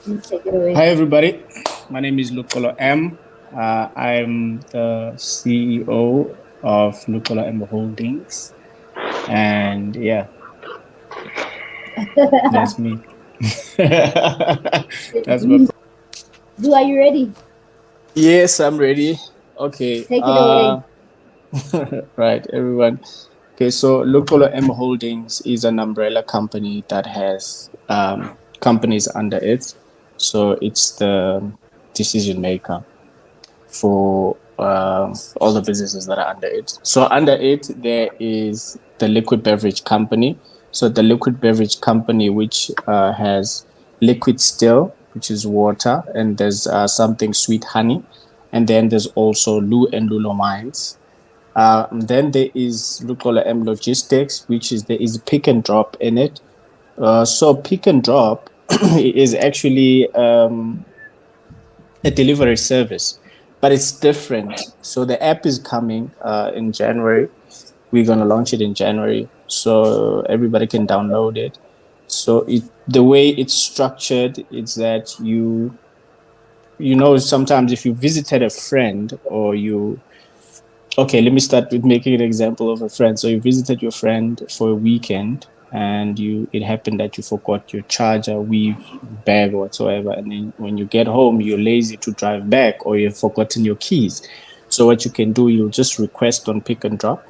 Please take it away. Hi, everybody. My name is Luxolo M. I'm the CEO of Luxolo M Holdings. And yeah, that's me. That's my. Do, are you ready? Yes, I'm ready. Okay. Take it away. Right, everyone. Okay, so Luxolo M Holdings is an umbrella company that has companies under it. So it's the decision maker for all the businesses that are under it. So under it, there is the liquid beverage company. So the liquid beverage company, which has liquid still, which is water, and there's something sweet honey, and then there's also Lu and Lulo mines. Then there is Lukola M Logistics, which is there is pick and drop in it. So pick and drop is actually a delivery service, but it's different. So the app is coming in January. We're gonna launch it in January, so everybody can download it. So the way it's structured is that sometimes if you visited a friend or you okay, let me start with making an example of a friend. So you visited your friend for a weekend and it happened that you forgot your charger, weave, bag, or whatsoever. And then when you get home, you're lazy to drive back or you've forgotten your keys. So what you can do, you'll just request on pick and drop.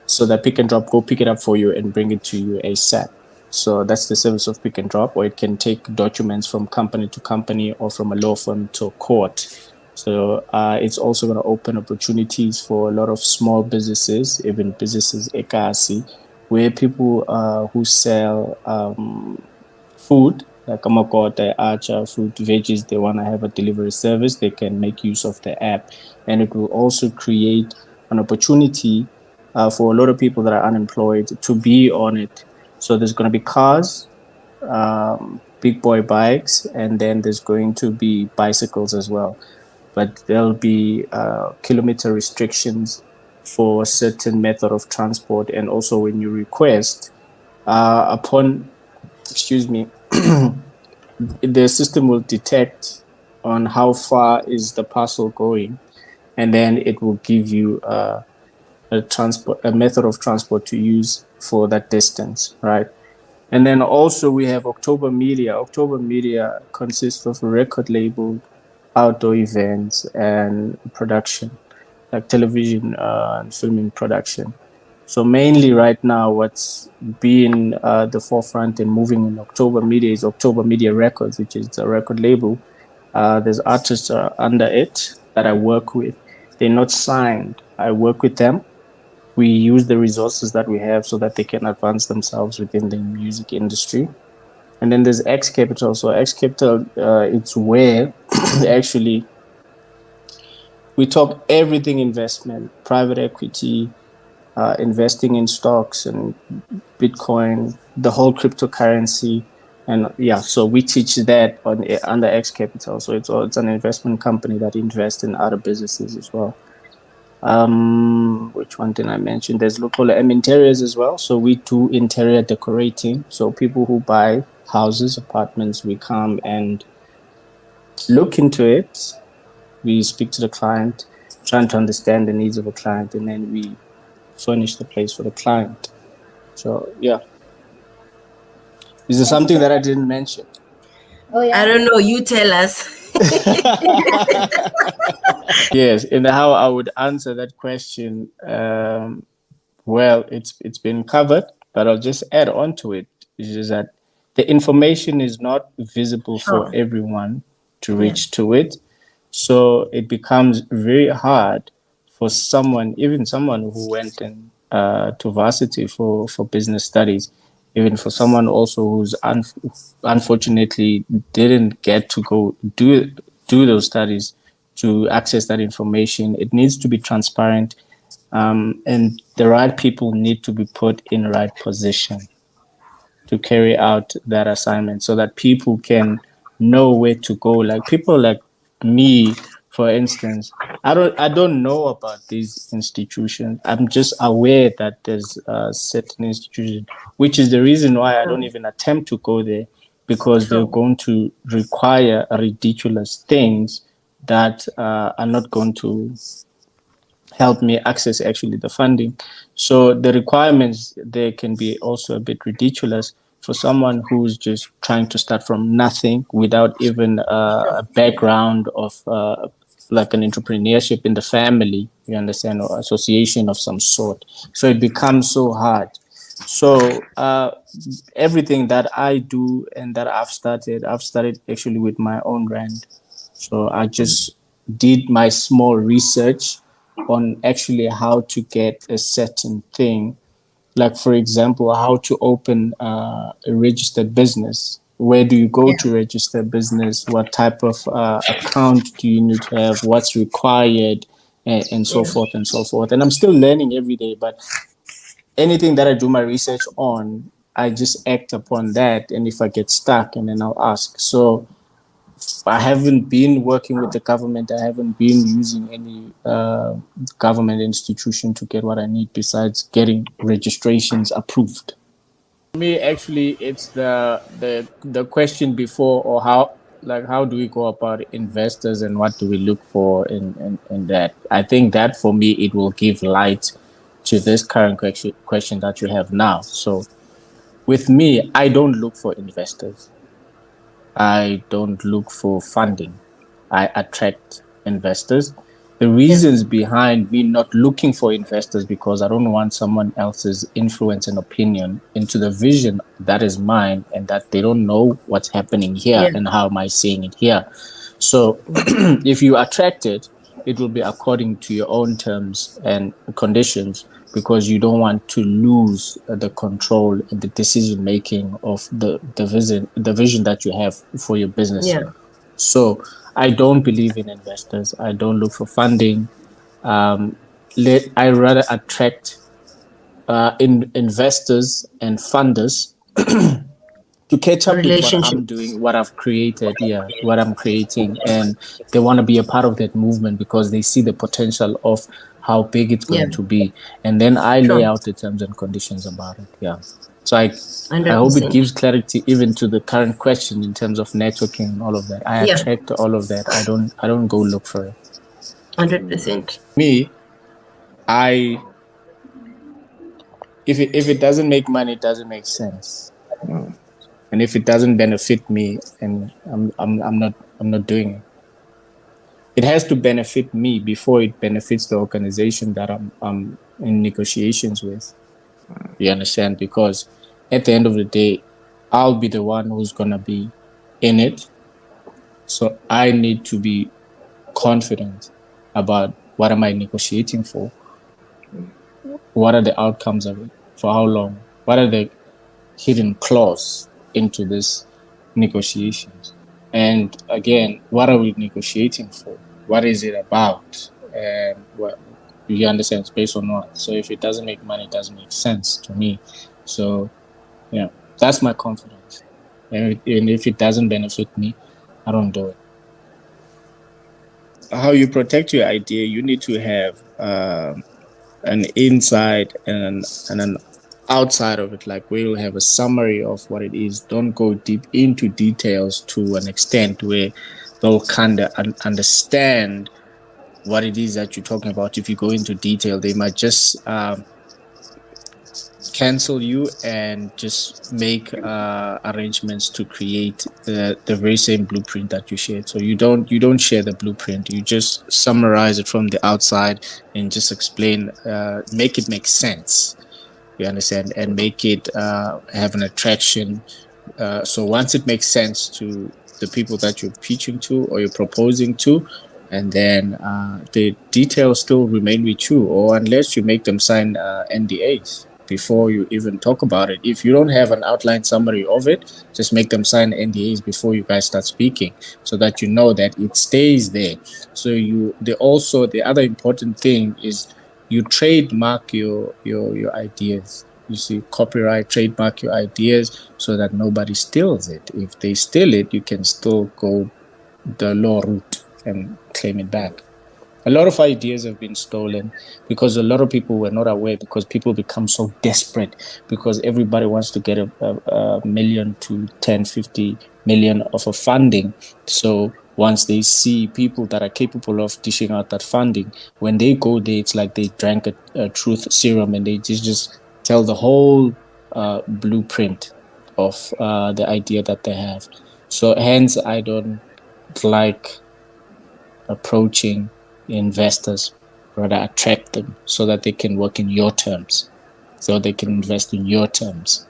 So that pick and drop go pick it up for you and bring it to you ASAP. So that's the service of pick and drop, or it can take documents from company to company or from a law firm to court. So it's also going to open opportunities for a lot of small businesses, even businesses ekasi, where people who sell food like amakota, acha, fruit, veggies, they want to have a delivery service, they can make use of the app. And it will also create an opportunity for a lot of people that are unemployed to be on it. So there's going to be cars, big boy bikes, and then there's going to be bicycles as well. But there'll be kilometer restrictions for a certain method of transport. And also when you request, excuse me, the system will detect on how far is the parcel going, and then it will give you a method of transport to use for that distance, right? And then also we have October Media. October Media consists of a record label, outdoor events, and production, like television and filming production. So mainly right now, what's been the forefront and moving in October Media is October Media Records, which is a record label. There's artists under it that I work with. They're not signed. I work with them. We use the resources that we have so that they can advance themselves within the music industry. And then there's X Capital. So X Capital, it's where actually we talk everything investment, private equity, investing in stocks and Bitcoin, the whole cryptocurrency. And yeah, so we teach that under X Capital. So it's an investment company that invests in other businesses as well. Which one did I mention? There's local interiors as well. So we do interior decorating. So people who buy houses, apartments, we come and look into it. We speak to the client, trying to understand the needs of a client, and then we furnish the place for the client. So yeah, is there something that I didn't mention? Oh yeah. I don't know. You tell us. Yes, and how I would answer that question. Well, it's been covered, but I'll just add on to it. Is just that the information is not visible for Sure. everyone to Yeah. reach to it, so it becomes very hard for someone, even someone who went in to varsity for business studies, even for someone also who's unfortunately didn't get to go do those studies to access that information. It needs to be transparent, and the right people need to be put in right position to carry out that assignment so that people can know where to go. Like people like me, for instance, I don't know about these institutions. I'm just aware that there's certain institutions, which is the reason why I don't even attempt to go there, because they're True. going to require ridiculous things that are not going to help me access actually the funding. So the requirements there can be also a bit ridiculous for someone who's just trying to start from nothing without even True. a background of like an entrepreneurship in the family, you understand, or association of some sort. So it becomes so hard. So everything that I do and that I've started actually with my own rand. So I just did my small research on actually how to get a certain thing. Like, for example, how to open a registered business. Where do you go Yeah. to register business? What type of account do you need to have? What's required? And so Yeah. forth and so forth. And I'm still learning every day, but anything that I do my research on, I just act upon that. And if I get stuck, and then I'll ask. So I haven't been working with the government. I haven't been using any government institution to get what I need besides getting registrations approved. For me, actually, it's the question before, or how do we go about investors and what do we look for in that? I think that for me it will give light to this current question that you have now. So with me, I don't look for investors. I don't look for funding. I attract investors. The Yeah. reasons behind me not looking for investors because I don't want someone else's influence and opinion into the vision that is mine and that they don't know what's happening here Yeah. and how am I seeing it here. So if you attract it, it will be according to your own terms and conditions because you don't want to lose the control and the decision making of the vision that you have for your business. Yeah. So I don't believe in investors. I don't look for funding. I rather attract investors and funders to catch up with what Relationship. I'm doing, what I've created, yeah, what I'm creating, and they want to be a part of that movement because they see the potential of how big it's Yeah. going to be, and then I lay True. out the terms and conditions about it. Yeah, so I Hundred hope it gives percent. clarity even to the current question in terms of networking and all of that. I Yeah. attract all of that. I don't go look for it. 100%. Me, I if it doesn't make money, it doesn't make sense. And if it doesn't benefit me, and I'm not doing it. It has to benefit me before it benefits the organization that I'm in negotiations with. You understand? Because at the end of the day, I'll be the one who's gonna be in it. So I need to be confident about what am I negotiating for? What are the outcomes of it? For how long? What are the hidden clause into this negotiations? And again, what are we negotiating for? What is it about? And what you understand it's based on what? So if it doesn't make money, it doesn't make sense to me. So yeah, that's my confidence. And if it doesn't benefit me, I don't do it. How you protect your idea, you need to have an inside and an outside of it. Like we'll have a summary of what it is. Don't go deep into details to an extent where they'll kind of understand what it is that you're talking about. If you go into detail, they might just cancel you and just make arrangements to create the very same blueprint that you shared. So you don't share the blueprint. You just summarize it from the outside and just explain, make it make sense. You understand, and make it have an attraction. So once it makes sense to the people that you're pitching to or you're proposing to, and then the details still remain with you, or unless you make them sign NDAs before you even talk about it. If you don't have an outline summary of it, just make them sign NDAs before you guys start speaking, so that you know that it stays there. So the other important thing is you trademark your ideas. You see, copyright, trademark your ideas so that nobody steals it. If they steal it, you can still go the law route and claim it back. A lot of ideas have been stolen because a lot of people were not aware, because people become so desperate because everybody wants to get a million to 10, 50 million of a funding. So once they see people that are capable of dishing out that funding, when they go there, it's like they drank a truth serum and they just tell the whole blueprint of the idea that they have. So hence, I don't like approaching investors, rather attract them so that they can work in your terms, so they can invest in your terms.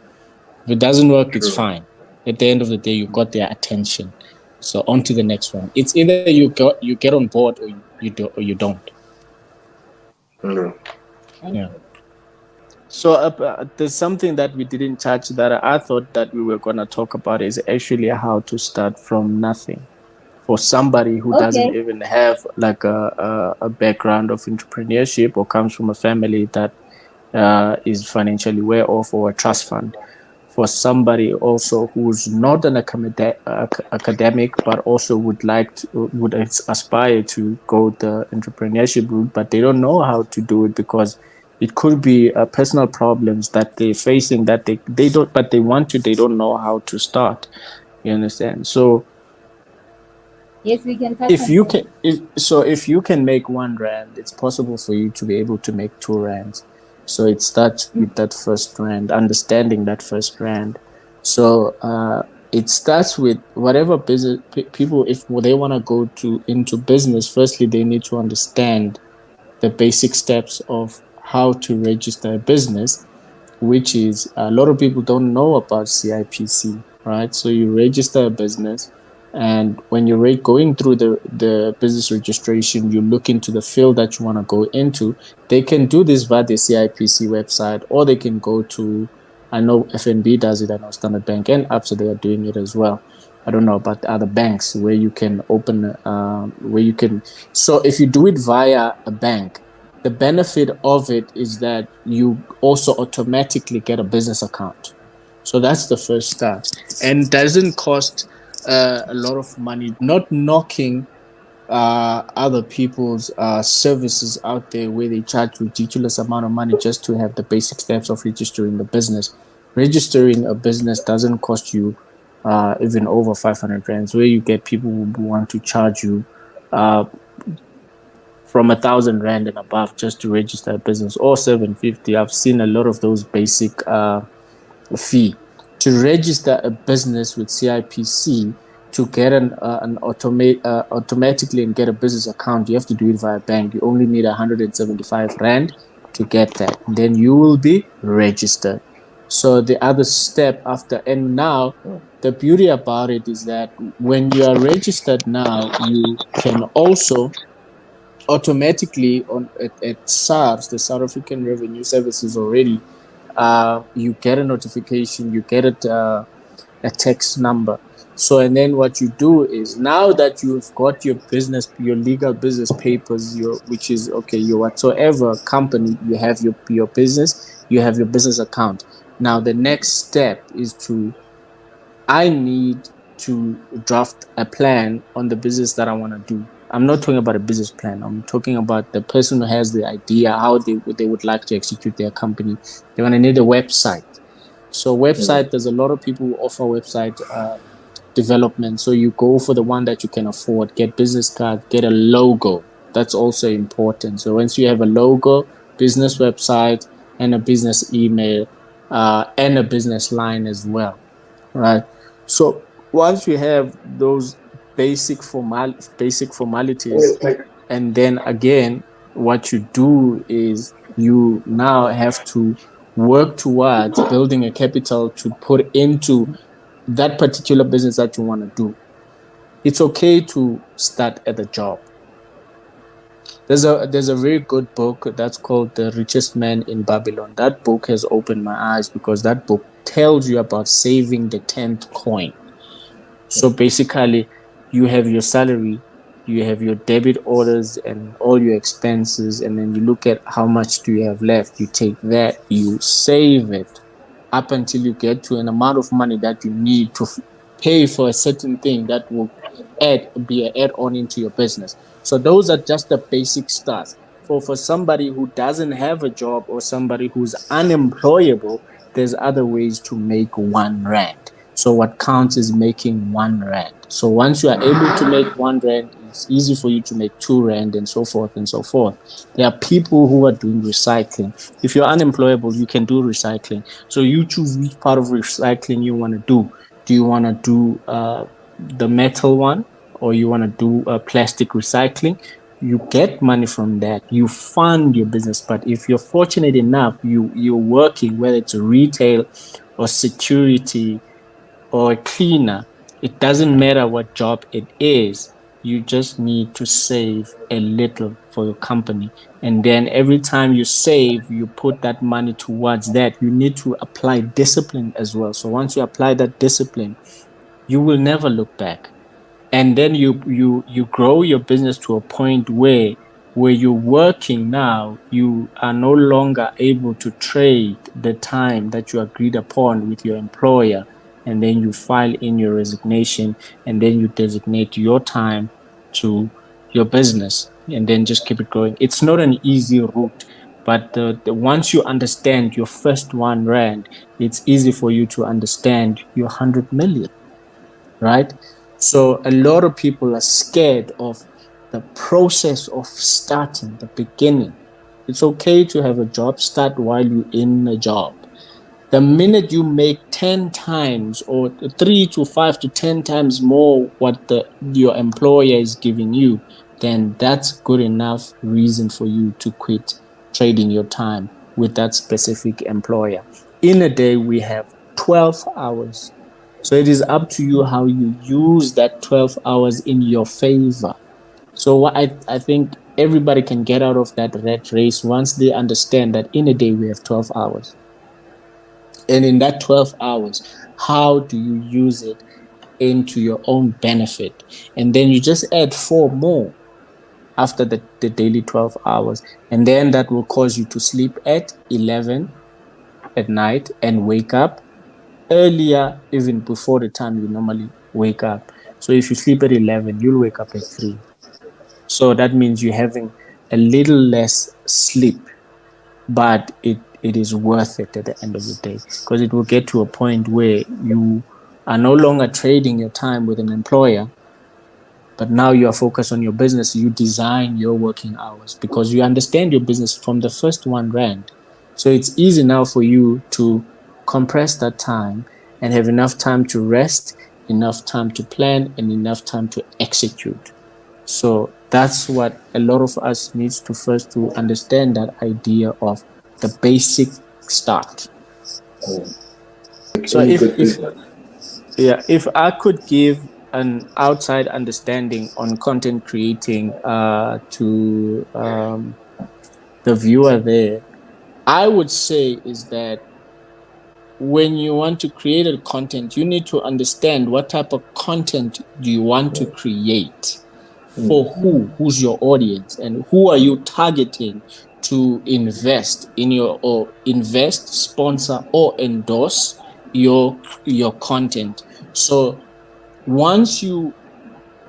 If it doesn't work, it's fine. At the end of the day, you got their attention. So on to the next one. It's either you get on board or you do or you don't. No. Thank Yeah. you. So there's something that we didn't touch that I thought that we were gonna talk about is actually how to start from nothing. For somebody who doesn't Okay. even have like a background of entrepreneurship or comes from a family that is financially well off, or a trust fund. For somebody also who's not an academic but also would aspire to go the entrepreneurship route, but they don't know how to do it because it could be personal problems that they're facing that they don't, but they want to, they don't know how to start. You understand? So Yes, we can touch on that. if you can make 1 rand, it's possible for you to be able to make 2 rands. So it starts with that first rand, understanding that first rand. So it starts with whatever business people, if they want to go to into business, firstly they need to understand the basic steps of how to register a business, which is a lot of people don't know about CIPC, right? So you register a business, and when you're going through the business registration, you look into the field that you want to go into. They can do this via the CIPC website, or they can go to, I know FNB does it, I know Standard Bank and ABSA, they are doing it as well. I don't know about the other banks where you can open, so if you do it via a bank, the benefit of it is that you also automatically get a business account. So that's the first step, and doesn't cost a lot of money. Not knocking other people's services out there where they charge ridiculous amount of money just to have the basic steps of registering the business. Registering a business doesn't cost you even over 500 rands, where you get people who want to charge you uh, from 1,000 rand and above just to register a business, or 750. I've seen a lot of those basic fee to register a business with CIPC. To get automatically and get a business account, you have to do it via bank. You only need 175 rand to get that. Then you will be registered. So the other step after, and now the beauty about it is that when you are registered now, you can also automatically at SARS, the South African Revenue Services already, you get a notification, you get a text number. So, and then what you do is, now that you've got your business, your legal business papers, which is okay, your whatsoever company, you have your business, you have your business account. Now, the next step is I need to draft a plan on the business that I want to do. I'm not talking about a business plan. I'm talking about the person who has the idea, how they would like to execute their company. They're going to need a website. So website, there's a lot of people who offer website development. So you go for the one that you can afford, get business card, get a logo. That's also important. So once you have a logo, business website, and a business email, and a business line as well, right? So once you have those basic formalities, and then again, what you do is you now have to work towards building a capital to put into that particular business that you want to do. It's okay to start at the job. There's a very good book that's called The Richest Man in Babylon. That book has opened my eyes because that book tells you about saving the 10th coin. So basically, you have your salary, you have your debit orders and all your expenses, and then you look at how much do you have left. You take that, you save it up until you get to an amount of money that you need to pay for a certain thing that will be an add-on into your business. So those are just the basic starts. For somebody who doesn't have a job or somebody who's unemployable, there's other ways to make R1. So what counts is making R1. So once you are able to make R1, it's easy for you to make R2 and so forth and so forth. There are people who are doing recycling. If you're unemployable, you can do recycling. So you choose which part of recycling you want to do. Do you want to do the metal one, or you want to do plastic recycling? You get money from that. You fund your business. But if you're fortunate enough, you're working, whether it's a retail or security or a cleaner, it doesn't matter what job it is. You just need to save a little for your company. And then every time you save, you put that money towards that. You need to apply discipline as well. So once you apply that discipline, you will never look back. And then you grow your business to a point where you're working now, you are no longer able to trade the time that you agreed upon with your employer, and then you file in your resignation, and then you designate your time to your business, and then just keep it going. It's not an easy route, but the once you understand your first R1, it's easy for you to understand your 100 million, right? So a lot of people are scared of the process of starting, the beginning. It's okay to have a job. Start while you're in a job. The minute you make 10 times or 3 to 5 to 10 times more what your employer is giving you, then that's good enough reason for you to quit trading your time with that specific employer. In a day, we have 12 hours. So it is up to you how you use that 12 hours in your favor. So what I think everybody can get out of that rat race once they understand that in a day we have 12 hours. And in that 12 hours, how do you use it into your own benefit? And then you just add 4 more after the daily 12 hours. And then that will cause you to sleep at 11 at night and wake up earlier, even before the time you normally wake up. So if you sleep at 11, you'll wake up at 3. So that means you're having a little less sleep, but it is worth it at the end of the day, because it will get to a point where you are no longer trading your time with an employer, but now you are focused on your business. You design your working hours because you understand your business from the first R1. So it's easy now for you to compress that time and have enough time to rest, enough time to plan, and enough time to execute. So that's what a lot of us needs to first to understand, that idea of the basic start. So if I could give an outside understanding on content creating to the viewer there, I would say is that when you want to create a content, you need to understand what type of content do you want to create, for who's your audience, and who are you targeting to invest in sponsor or endorse your content. So once you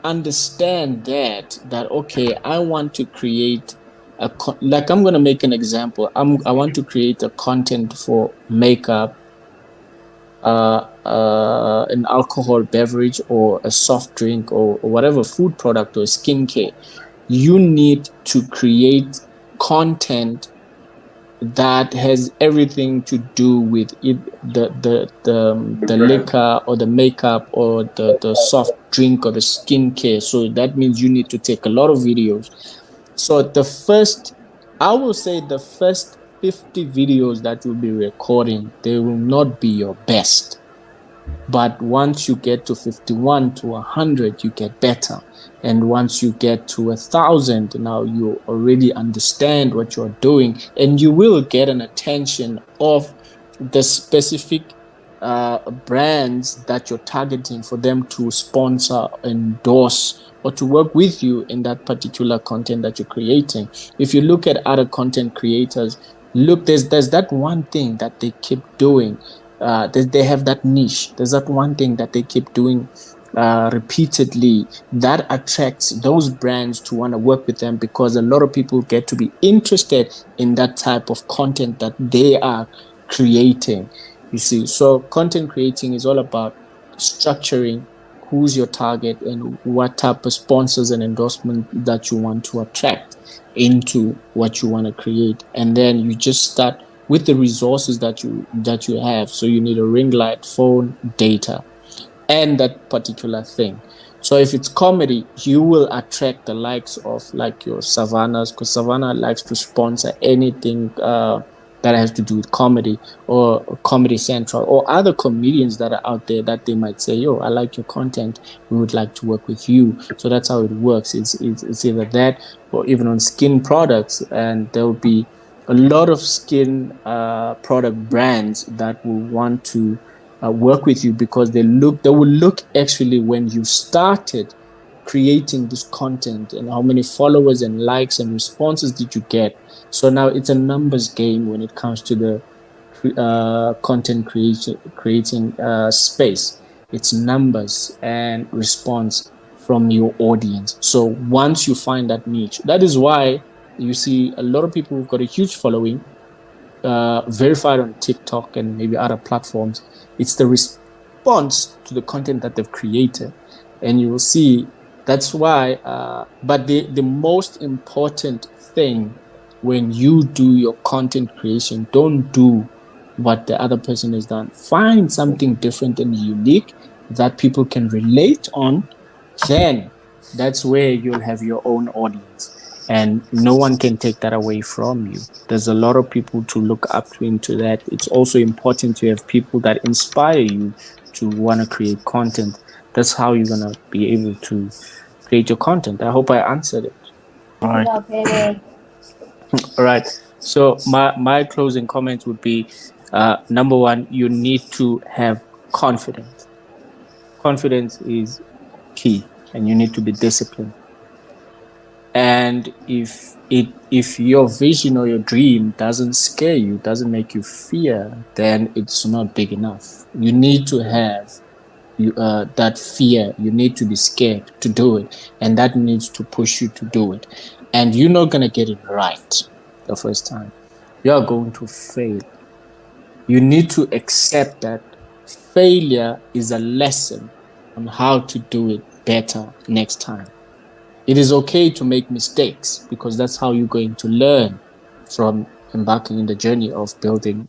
understand that okay, I want to create like I'm going to make an example. I want to create a content for makeup, an alcohol beverage or a soft drink or whatever food product or skincare. You need to create content that has everything to do with it, the liquor or the makeup or the soft drink or the skincare. So that means you need to take a lot of videos. So I will say the first 50 videos that you'll be recording, they will not be your best. But once you get to 51 to 100, you get better. And once you get to 1,000, now you already understand what you're doing, and you will get an attention of the specific brands that you're targeting for them to sponsor, endorse, or to work with you in that particular content that you're creating. If you look at other content creators, there's that one thing that they keep doing. They have that niche. There's that one thing that they keep doing repeatedly, that attracts those brands to want to work with them, because a lot of people get to be interested in that type of content that they are creating. You see, so content creating is all about structuring who's your target and what type of sponsors and endorsement that you want to attract into what you want to create. And then you just start with the resources that you have. So you need a ring light, phone, data, and that particular thing. So if it's comedy, you will attract the likes of like your Savannahs, because Savannah likes to sponsor anything that has to do with comedy, or Comedy Central, or other comedians that are out there that they might say, yo, I like your content, we would like to work with you. So that's how it works. It's either that, or even on skin products, and there will be a lot of skin product brands that will want to work with you, because they will look actually when you started creating this content and how many followers and likes and responses did you get. So now it's a numbers game when it comes to the content creating space. It's numbers and response from your audience. So once you find that niche, that is why you see a lot of people who've got a huge following, verified on TikTok and maybe other platforms. It's the response to the content that they've created. And you will see that's why, but the most important thing when you do your content creation, don't do what the other person has done. Find something different and unique that people can relate on. Then that's where you'll have your own audience. And no one can take that away from you. There's a lot of people to look up to into that. It's also important to have people that inspire you to want to create content. That's how you're going to be able to create your content. I hope I answered it. All right. All right. So my closing comments would be, number one, you need to have confidence. Confidence is key, and you need to be disciplined. And if your vision or your dream doesn't scare you, doesn't make you fear, then it's not big enough. You need to have that fear. You need to be scared to do it, and that needs to push you to do it. And you're not gonna get it right the first time. You are going to fail. You need to accept that failure is a lesson on how to do it better next time. It is okay to make mistakes, because that's how you're going to learn from embarking in the journey of building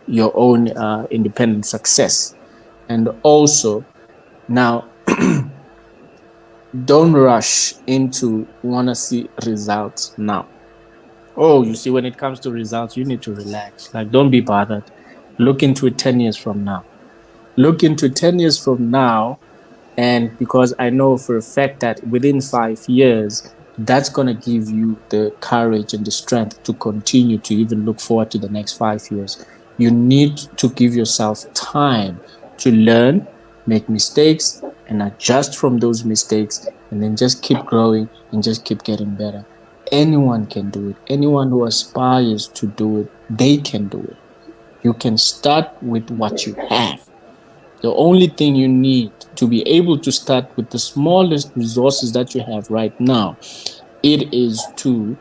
your own independent success. And also, now, don't rush into want to see results now. Oh, you see, when it comes to results, you need to relax. Like, don't be bothered. Look into it 10 years from now. Look into 10 years from now. And because I know for a fact that within 5 years, that's going to give you the courage and the strength to continue to even look forward to the next 5 years. You need to give yourself time to learn, make mistakes, and adjust from those mistakes, and then just keep growing and just keep getting better. Anyone can do it. Anyone who aspires to do it, they can do it. You can start with what you have. The only thing you need to be able to start with the smallest resources that you have right now, it is to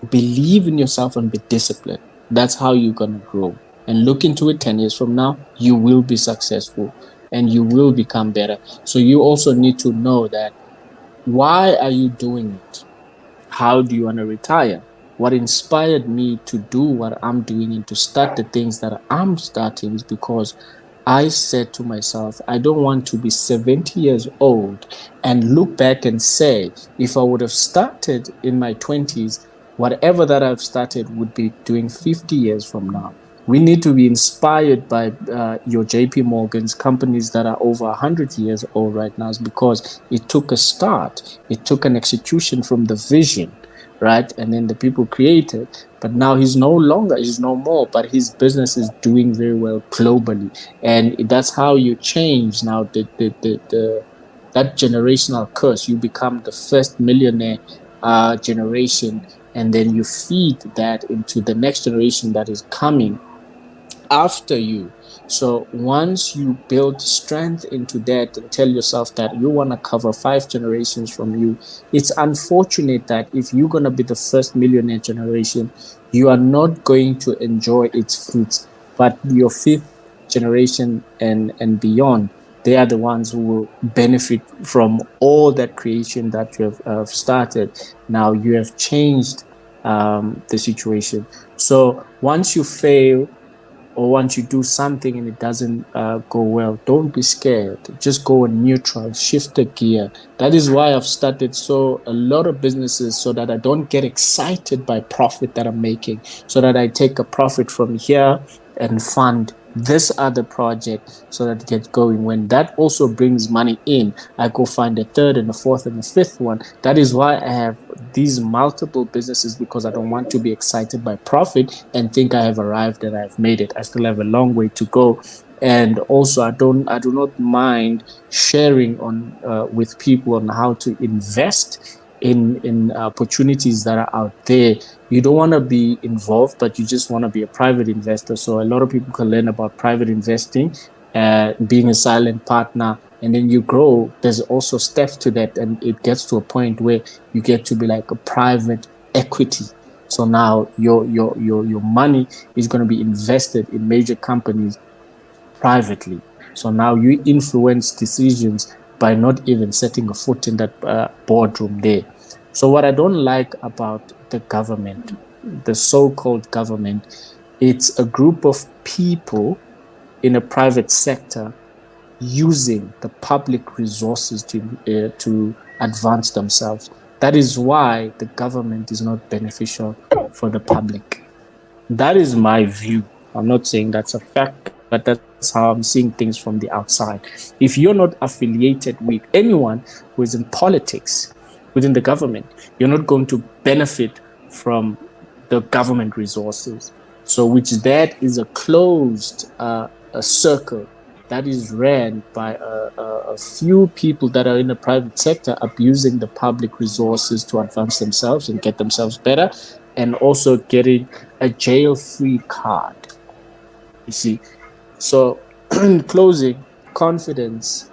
believe in yourself and be disciplined. That's how you're going to grow. And look into it 10 years from now, you will be successful and you will become better. So you also need to know that, why are you doing it? How do you want to retire? What inspired me to do what I'm doing and to start the things that I'm starting is because I said to myself, I don't want to be 70 years old and look back and say, if I would have started in my 20s, whatever that I've started would be doing 50 years from now. We need to be inspired by your JP Morgan's, companies that are over 100 years old right now, because it took a start. It took an execution from the vision, right? And then the people created. But now he's no more, but his business is doing very well globally. And that's how you change now that generational curse. You become the first millionaire generation, and then you feed that into the next generation that is coming. after you. So once you build strength into that and tell yourself that you want to cover 5 generations from you, it's unfortunate that if you're going to be the first millionaire generation, you are not going to enjoy its fruits, but your fifth generation and beyond, they are the ones who will benefit from all that creation that you have started. Now you have changed the situation. So once you fail, or once you do something and it doesn't go well, don't be scared. Just go on neutral, shift the gear. That is why I've started a lot of businesses, so that I don't get excited by profit that I'm making, so that I take a profit from here and fund this other project so that it gets going. When that also brings money in, I go find a third and a fourth and a fifth one. That is why I have these multiple businesses, because I don't want to be excited by profit and think I have arrived and I've made it. I still have a long way to go. And also, I do not mind sharing on with people on how to invest in opportunities that are out there. You don't want to be involved, but you just want to be a private investor. So a lot of people can learn about private investing, being a silent partner, and then you grow. There's also steps to that, and it gets to a point where you get to be like a private equity. So now your money is going to be invested in major companies privately. So now you influence decisions by not even setting a foot in that boardroom there. So what I don't like about the government, the so-called government, it's a group of people in a private sector using the public resources to advance themselves. That is why the government is not beneficial for the public. That is my view. I'm not saying that's a fact, but that's how I'm seeing things from the outside. If you're not affiliated with anyone who is in politics within the government, you're not going to benefit from the government resources. So, which that is a closed a circle that is ran by a few people that are in the private sector, abusing the public resources to advance themselves and get themselves better, and also getting a jail-free card. You see, so in closing, confidence.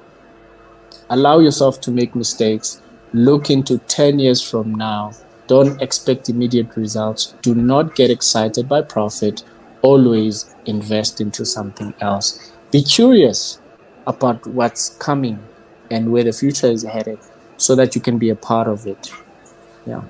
Allow yourself to make mistakes. Look into 10 years from now. Don't expect immediate results. Do not get excited by profit. Always invest into something else. Be curious about what's coming and where the future is headed, so that you can be a part of it. Yeah.